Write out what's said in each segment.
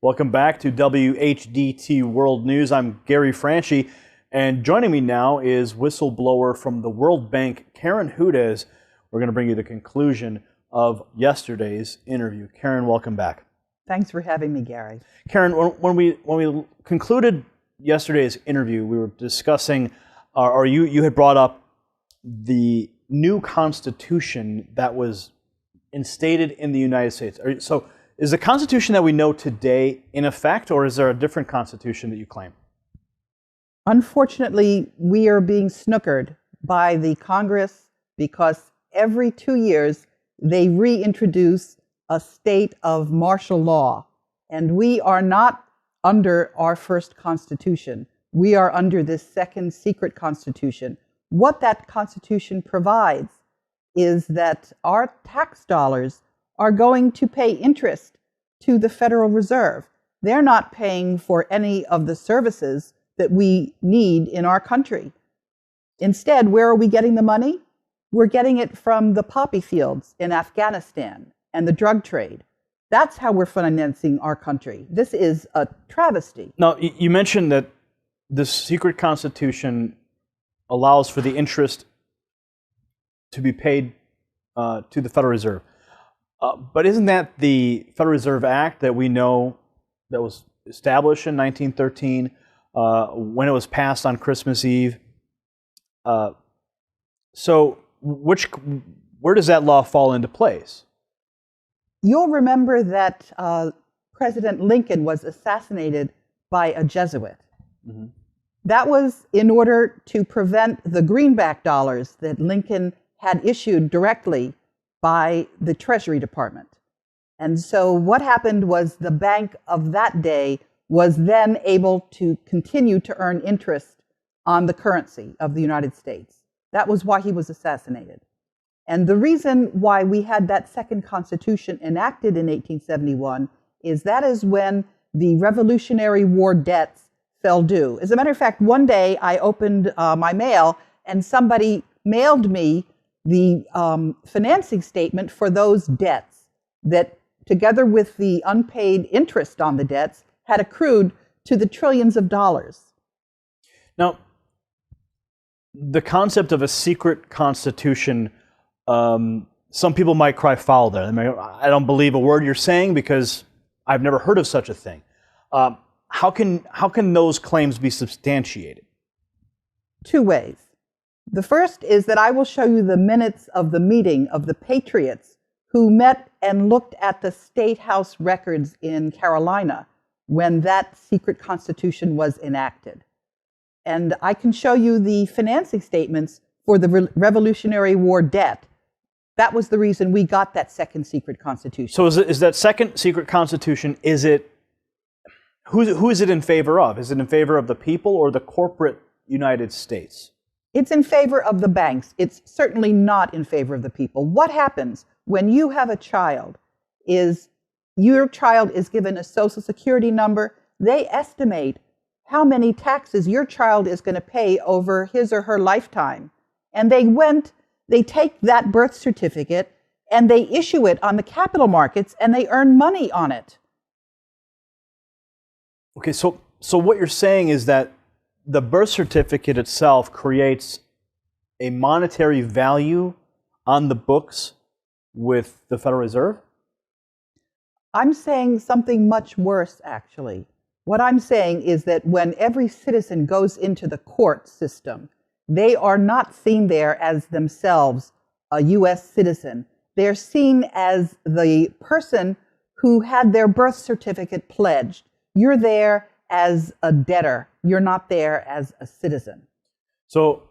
Welcome back to WHDT World News. I'm Gary Franchi, and joining me now is whistleblower from the World Bank, Karen Hudes. We're going to bring you the conclusion of yesterday's interview. Karen, welcome back. Thanks for having me, Gary. Karen, when we concluded yesterday's interview, we were discussing, or you had brought up the new Constitution that was instated in the United States. So is the Constitution that we know today in effect, or is there a different Constitution that you claim? Unfortunately, we are being snookered by the Congress because every 2 years they reintroduce a state of martial law. And we are not under our first Constitution. We are under this second secret Constitution. What that Constitution provides is that our tax dollars are going to pay interest to the Federal Reserve. They're not paying for any of the services that we need in our country. Instead, where are we getting the money? We're getting it from the poppy fields in Afghanistan and the drug trade. That's how we're financing our country. This is a travesty. Now, you mentioned that the secret Constitution allows for the interest to be paid to the Federal Reserve. But isn't that the Federal Reserve Act that we know that was established in 1913 when it was passed on Christmas Eve? So where does that law fall into place? You'll remember that President Lincoln was assassinated by a Jesuit. Mm-hmm. That was in order to prevent the greenback dollars that Lincoln had issued directly by the Treasury Department. And so what happened was the bank of that day was then able to continue to earn interest on the currency of the United States. That was why he was assassinated. And the reason why we had that second Constitution enacted in 1871 is that is when the Revolutionary War debts fell due. As a matter of fact, one day I opened my mail and somebody mailed me the financing statement for those debts that, together with the unpaid interest on the debts, had accrued to the trillions of dollars. Now, the concept of a secret Constitution, some people might cry foul there. I don't believe a word you're saying because I've never heard of such a thing. How can those claims be substantiated? Two ways. The first is that I will show you the minutes of the meeting of the patriots who met and looked at the State House records in Carolina when that secret Constitution was enacted. And I can show you the financing statements for the Revolutionary War debt. That was the reason we got that second secret Constitution. So is that second secret Constitution, who is it in favor of? Is it in favor of the people or the corporate United States? It's in favor of the banks. It's certainly not in favor of the people. What happens when you have a child is your child is given a Social Security number. They estimate how many taxes your child is going to pay over his or her lifetime. And they take that birth certificate and they issue it on the capital markets and they earn money on it. Okay, so what you're saying is that the birth certificate itself creates a monetary value on the books with the Federal Reserve? I'm saying something much worse, actually. What I'm saying is that when every citizen goes into the court system, they are not seen there as themselves a U.S. citizen. They're seen as the person who had their birth certificate pledged. You're there as a debtor. You're not there as a citizen. So,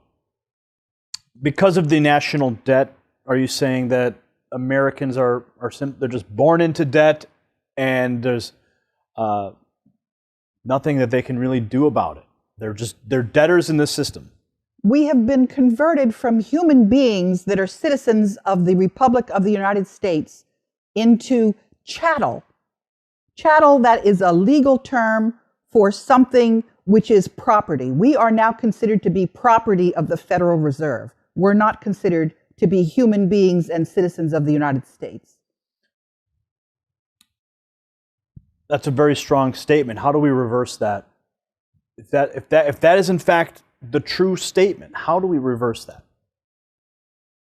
because of the national debt, are you saying that Americans they're just born into debt and there's nothing that they can really do about it? They're debtors in this system. We have been converted from human beings that are citizens of the Republic of the United States into chattel. Chattel, that is a legal term for something which is property. We are now considered to be property of the Federal Reserve. We're not considered to be human beings and citizens of the United States. That's a very strong statement. How do we reverse that? If that is in fact the true statement, how do we reverse that?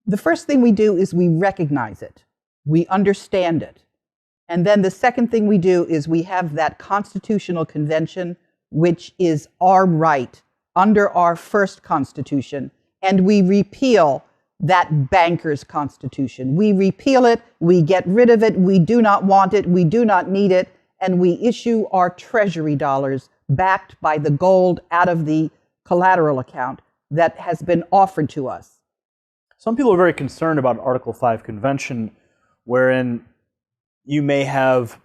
The first thing we do is we recognize it. We understand it. And then the second thing we do is we have that constitutional convention, which is our right under our first constitution, and we repeal that banker's constitution. We repeal it, we get rid of it, we do not want it, we do not need it, and we issue our treasury dollars backed by the gold out of the collateral account that has been offered to us. Some people are very concerned about Article 5 convention, wherein you may have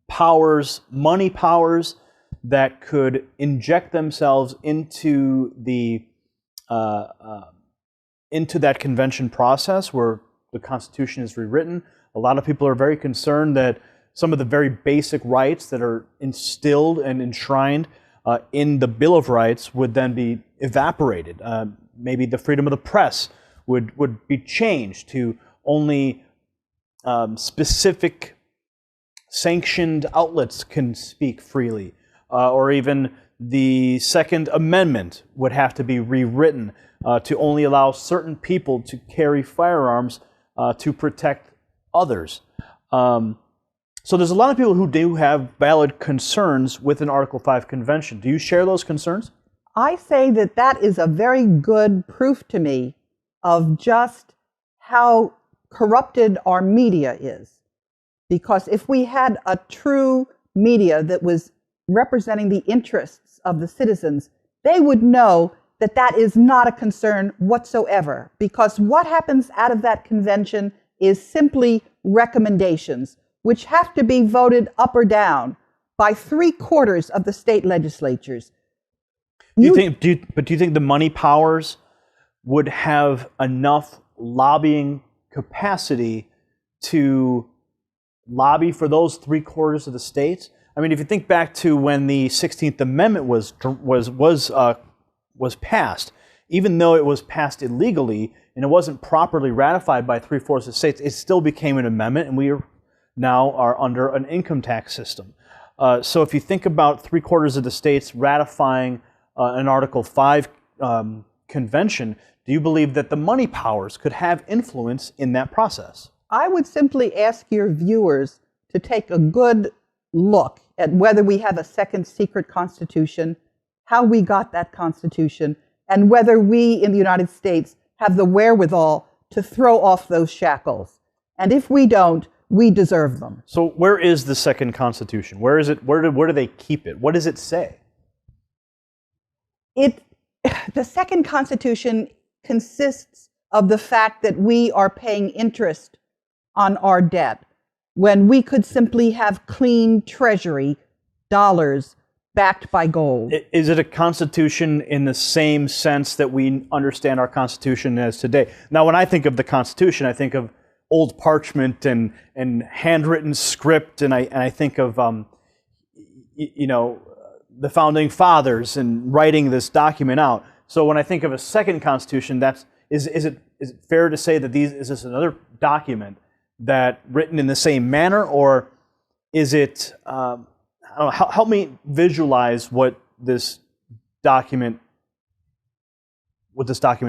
powers, money powers, that could inject themselves into that convention process where the Constitution is rewritten. A lot of people are very concerned that some of the very basic rights that are instilled and enshrined in the Bill of Rights would then be evaporated. Maybe the freedom of the press would be changed to only specific sanctioned outlets can speak freely. Or even the Second Amendment would have to be rewritten to only allow certain people to carry firearms to protect others. So there's a lot of people who do have valid concerns with an Article 5 convention. Do you share those concerns? I say that that is a very good proof to me of just how corrupted our media is. Because if we had a true media that was representing the interests of the citizens, they would know that that is not a concern whatsoever, because what happens out of that convention is simply recommendations, which have to be voted up or down by 3/4 of the state legislatures. Do you think the money powers would have enough lobbying capacity to lobby for those 3/4 of the states? I mean, if you think back to when the 16th Amendment was passed, even though it was passed illegally and it wasn't properly ratified by 3/4 of the states, it still became an amendment, and we now are under an income tax system. So if you think about 3/4 of the states ratifying an Article 5 convention, do you believe that the money powers could have influence in that process? I would simply ask your viewers to take a good look at whether we have a second secret constitution, how we got that constitution, and whether we in the United States have the wherewithal to throw off those shackles. And if we don't, we deserve them. So where is the second constitution? Where is it? Where do they keep it? What does it say? The second constitution consists of the fact that we are paying interest on our debt, when we could simply have clean treasury dollars backed by gold. Is it a constitution in the same sense that we understand our Constitution as today? Now, when I think of the Constitution, I think of old parchment and handwritten script, and I think of the founding fathers and writing this document out. So when I think of a second constitution, is it fair to say that is this another document that written in the same manner, or is it? I don't know, help me visualize what this document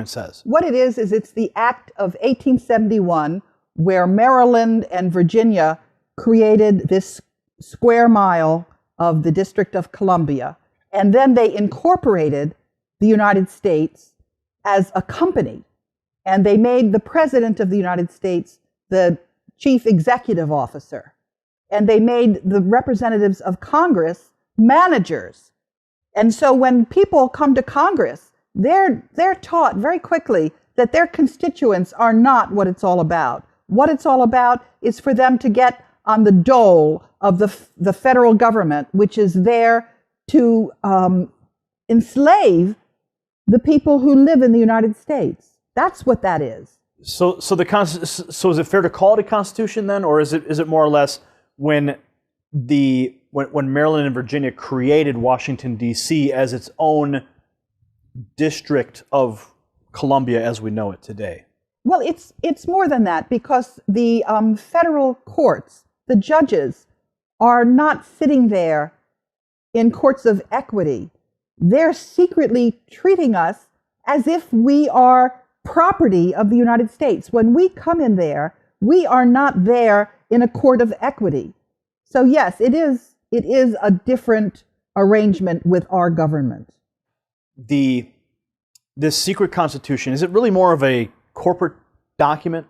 says. What it is it's the Act of 1871, where Maryland and Virginia created this square mile of the District of Columbia, and then they incorporated the United States as a company, and they made the President of the United States the Chief Executive Officer, and they made the representatives of Congress managers. And so when people come to Congress, they're taught very quickly that their constituents are not what it's all about. What it's all about is for them to get on the dole of the federal government, which is there to enslave the people who live in the United States. That's what that is. So is it fair to call it a constitution then, or is it more or less when Maryland and Virginia created Washington D.C. as its own district of Columbia as we know it today? Well, it's more than that, because the federal courts, the judges, are not sitting there in courts of equity. They're secretly treating us as if we are property of the United States. When we come in there, we are not there in a court of equity. So yes, it is a different arrangement with our government. This secret constitution, is it really more of a corporate document?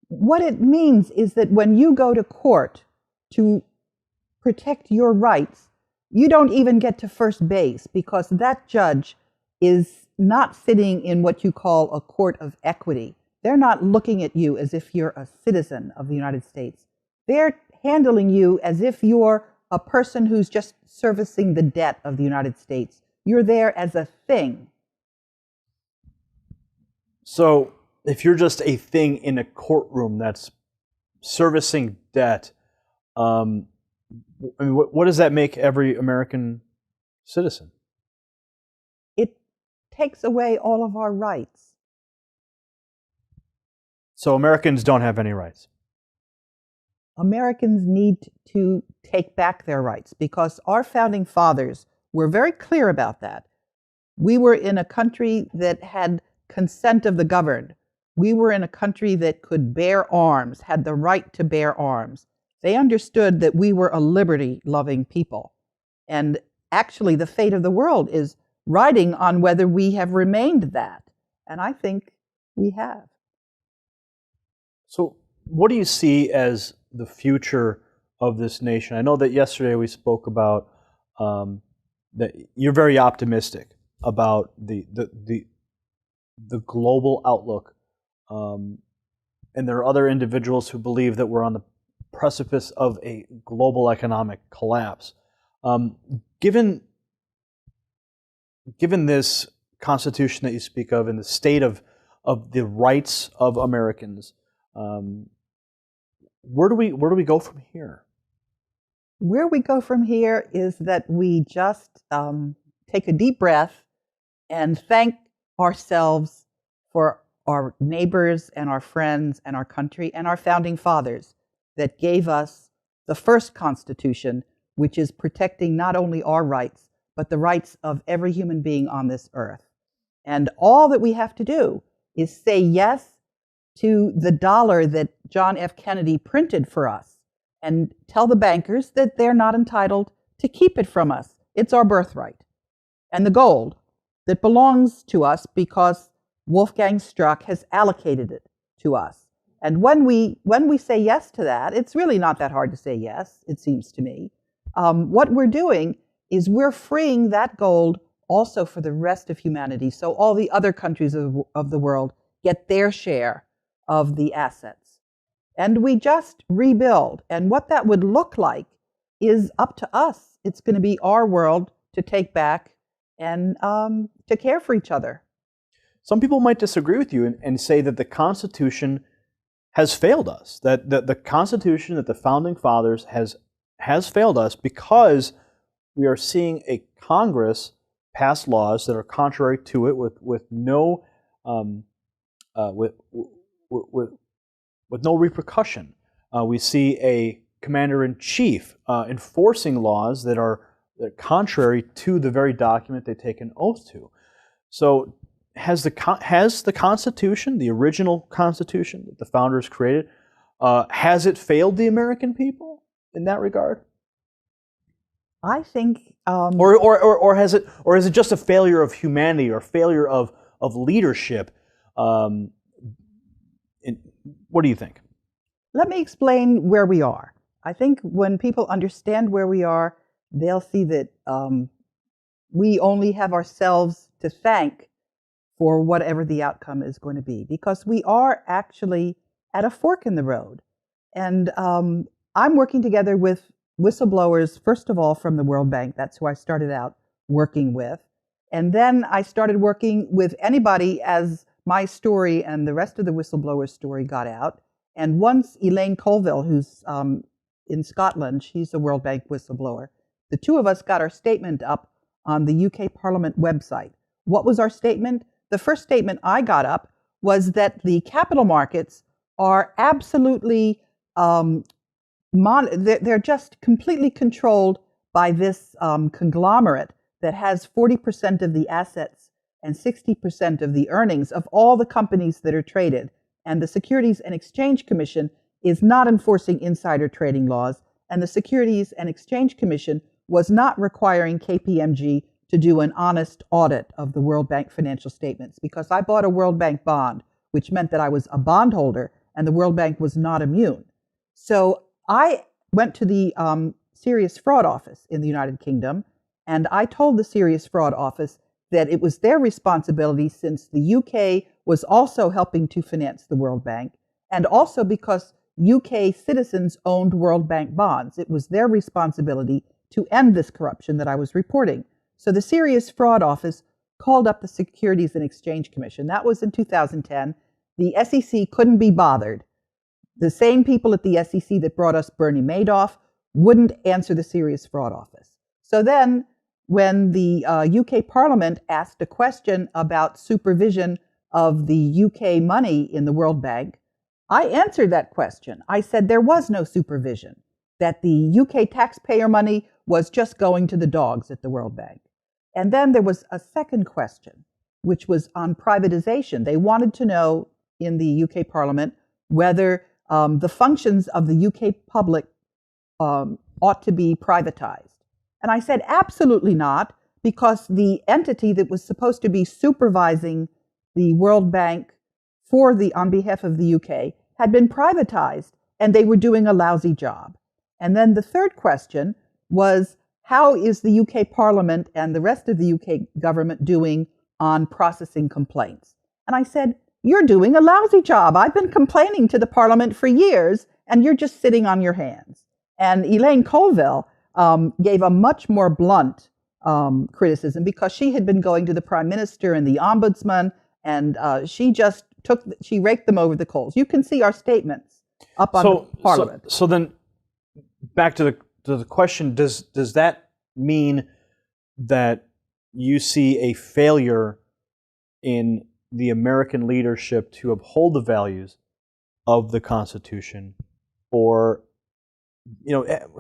What it means is that when you go to court to protect your rights, you don't even get to first base, because that judge is not sitting in what you call a court of equity. They're not looking at you as if you're a citizen of the United States. They're handling you as if you're a person who's just servicing the debt of the United States. You're there as a thing. So if you're just a thing in a courtroom that's servicing debt, I mean, what does that make every American citizen? It takes away all of our rights. So Americans don't have any rights. Americans need to take back their rights, because our founding fathers were very clear about that. We were in a country that had consent of the governed. We were in a country that could bear arms, had the right to bear arms. They understood that we were a liberty-loving people. And actually, the fate of the world is riding on whether we have remained that. And I think we have. So what do you see as the future of this nation? I know that yesterday we spoke about that you're very optimistic about the global outlook, and there are other individuals who believe that we're on the precipice of a global economic collapse. Given this Constitution that you speak of and the state of the rights of Americans, where do we go from here? Where we go from here is that we just take a deep breath and thank ourselves for our neighbors and our friends and our country and our founding fathers that gave us the first Constitution, which is protecting not only our rights, but the rights of every human being on this earth. And all that we have to do is say yes to the dollar that John F. Kennedy printed for us, and tell the bankers that they're not entitled to keep it from us. It's our birthright. And the gold that belongs to us because Wolfgang Struck has allocated it to us. And when we say yes to that, it's really not that hard to say yes, it seems to me. What we're doing is we're freeing that gold also for the rest of humanity, so all the other countries of the world get their share of the assets. And we just rebuild. And what that would look like is up to us. It's going to be our world to take back and to care for each other. Some people might disagree with you and say that the Constitution has failed us, that the Constitution that the Founding Fathers has failed us, because we are seeing a Congress pass laws that are contrary to it with no with no repercussion. We see a commander-in-chief enforcing laws that are contrary to the very document they take an oath to. So has the Constitution, the original Constitution that the founders created, has it failed the American people in that regard? I think, or has it, or is it just a failure of humanity or failure of leadership? What do you think? Let me explain where we are. I think when people understand where we are, they'll see that we only have ourselves to thank for whatever the outcome is going to be, because we are actually at a fork in the road. And I'm working together with whistleblowers, first of all, from the World Bank. That's who I started out working with. And then I started working with anybody as my story and the rest of the whistleblower story got out. And once Elaine Colville, who's in Scotland, she's a World Bank whistleblower, the two of us got our statement up on the UK Parliament website. What was our statement? The first statement I got up was that the capital markets are absolutely they're just completely controlled by this conglomerate that has 40% of the assets and 60% of the earnings of all the companies that are traded. And the Securities and Exchange Commission is not enforcing insider trading laws, and the Securities and Exchange Commission was not requiring KPMG to do an honest audit of the World Bank financial statements, because I bought a World Bank bond, which meant that I was a bondholder, and the World Bank was not immune. So I went to the Serious Fraud Office in the United Kingdom, and I told the Serious Fraud Office that it was their responsibility, since the UK was also helping to finance the World Bank, and also because UK citizens owned World Bank bonds. It was their responsibility to end this corruption that I was reporting. So the Serious Fraud Office called up the Securities and Exchange Commission. That was in 2010. The SEC couldn't be bothered. The same people at the SEC that brought us Bernie Madoff wouldn't answer the Serious Fraud Office. So then, when the UK Parliament asked a question about supervision of the UK money in the World Bank, I answered that question. I said there was no supervision, that the UK taxpayer money was just going to the dogs at the World Bank. And then there was a second question, which was on privatization. They wanted to know in the UK Parliament whether the functions of the UK public ought to be privatized. And I said, absolutely not, because the entity that was supposed to be supervising the World Bank on behalf of the UK had been privatized, and they were doing a lousy job. And then the third question was, how is the UK Parliament and the rest of the UK government doing on processing complaints? And I said, you're doing a lousy job. I've been complaining to the Parliament for years, and you're just sitting on your hands. And Elaine Colville gave a much more blunt criticism, because she had been going to the Prime Minister and the Ombudsman, and she raked them over the coals. You can see our statements up on the Parliament. So then, back to the question: Does that mean that you see a failure in the American leadership to uphold the values of the Constitution, or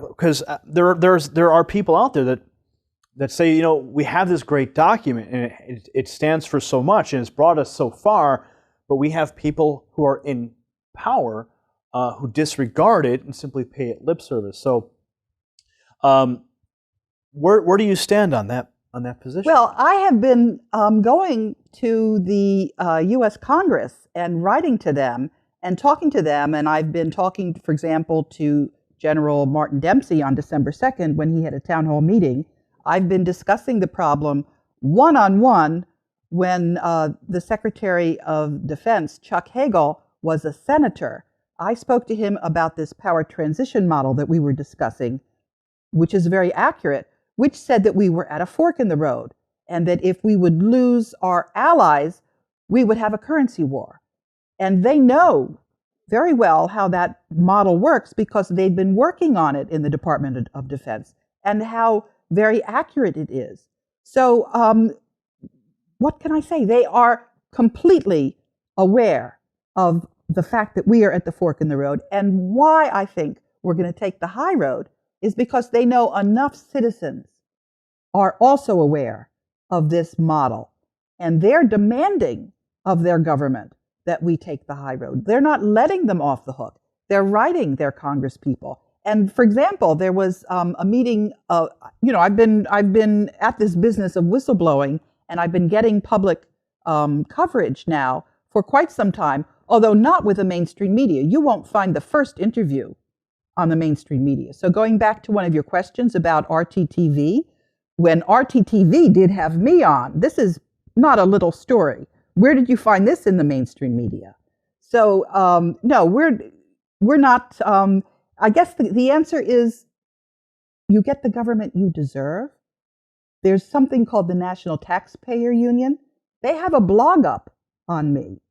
because there are people out there that say, we have this great document and it stands for so much and it's brought us so far, but we have people who are in power who disregard it and simply pay it lip service. So, where do you stand on that position? Well, I have been going to the U.S. Congress and writing to them and talking to them, and I've been talking, for example, to General Martin Dempsey on December 2nd when he had a town hall meeting. I've been discussing the problem one-on-one when the Secretary of Defense, Chuck Hagel, was a senator. I spoke to him about this power transition model that we were discussing, which is very accurate, which said that we were at a fork in the road, and that if we would lose our allies, we would have a currency war. And they know very well how that model works, because they've been working on it in the Department of Defense, and how very accurate it is. So what can I say? They are completely aware of the fact that we are at the fork in the road. And why I think we're going to take the high road is because they know enough citizens are also aware of this model, and they're demanding of their government that we take the high road. They're not letting them off the hook. They're writing their Congress people. And for example, there was a meeting. I've been at this business of whistleblowing, and I've been getting public coverage now for quite some time, although not with the mainstream media. You won't find the first interview on the mainstream media. So going back to one of your questions about RTTV, when RTTV did have me on, this is not a little story. Where did you find this in the mainstream media? So no, we're not. I guess the answer is, you get the government you deserve. There's something called the National Taxpayer Union. They have a blog up on me.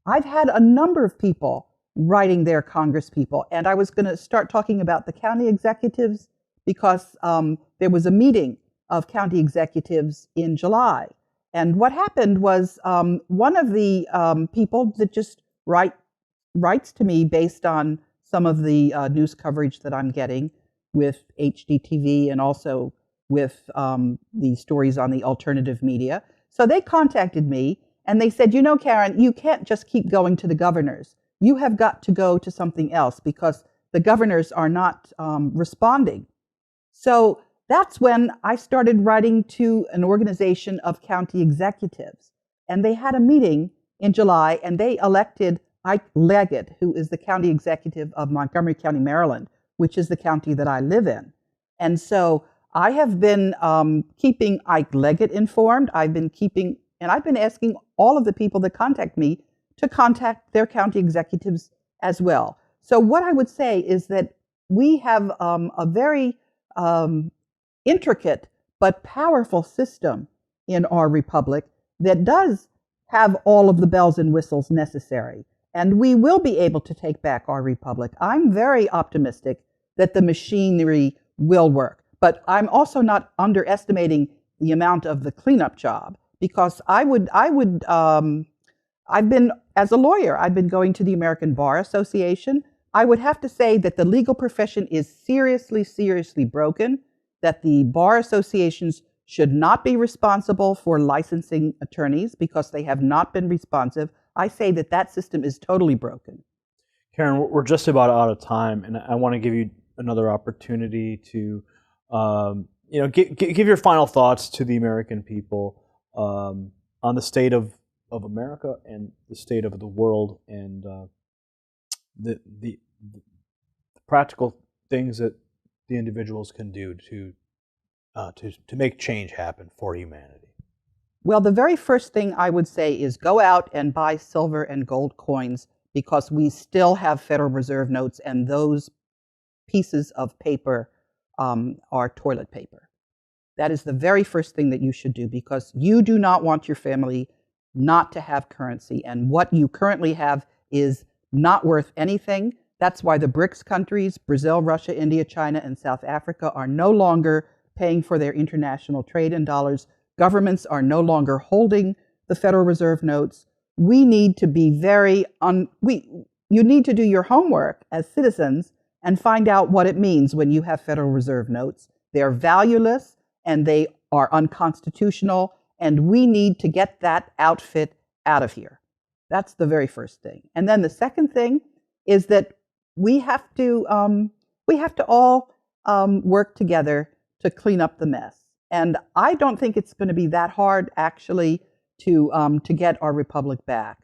I've had a number of people writing their Congress people, and I was going to start talking about the county executives, because there was a meeting of county executives in July. And what happened was one of the people that just writes to me based on some of the news coverage that I'm getting with HDTV and also with the stories on the alternative media. So they contacted me and they said, you know, Karen, you can't just keep going to the governors. You have got to go to something else because the governors are not responding. So that's when I started writing to an organization of county executives. And they had a meeting in July and they elected Ike Leggett, who is the county executive of Montgomery County, Maryland, which is the county that I live in. And so I have been keeping Ike Leggett informed. I've been asking all of the people that contact me to contact their county executives as well. So what I would say is that we have a very intricate but powerful system in our republic that does have all of the bells and whistles necessary. And we will be able to take back our republic. I'm very optimistic that the machinery will work. But I'm also not underestimating the amount of the cleanup job, because I've been, as a lawyer, I've been going to the American Bar Association. I would have to say that the legal profession is seriously, seriously broken, that the bar associations should not be responsible for licensing attorneys because they have not been responsive. I say that that system is totally broken. Karen, we're just about out of time, and I want to give you another opportunity to give your final thoughts to the American people on the state of America and the state of the world, and the practical things that the individuals can do to make change happen for humanity. Well, the very first thing I would say is go out and buy silver and gold coins, because we still have Federal Reserve notes, and those pieces of paper are toilet paper. That is the very first thing that you should do, because you do not want your family not to have currency. And what you currently have is not worth anything. That's why the BRICS countries, Brazil, Russia, India, China, and South Africa, are no longer paying for their international trade in dollars. Governments are no longer holding the Federal Reserve notes. We need to be you need to do your homework as citizens and find out what it means when you have Federal Reserve notes. They're valueless and they are unconstitutional, and we need to get that outfit out of here. That's the very first thing. And then the second thing is that we have to all work together to clean up the mess. And I don't think it's going to be that hard, actually, to get our republic back.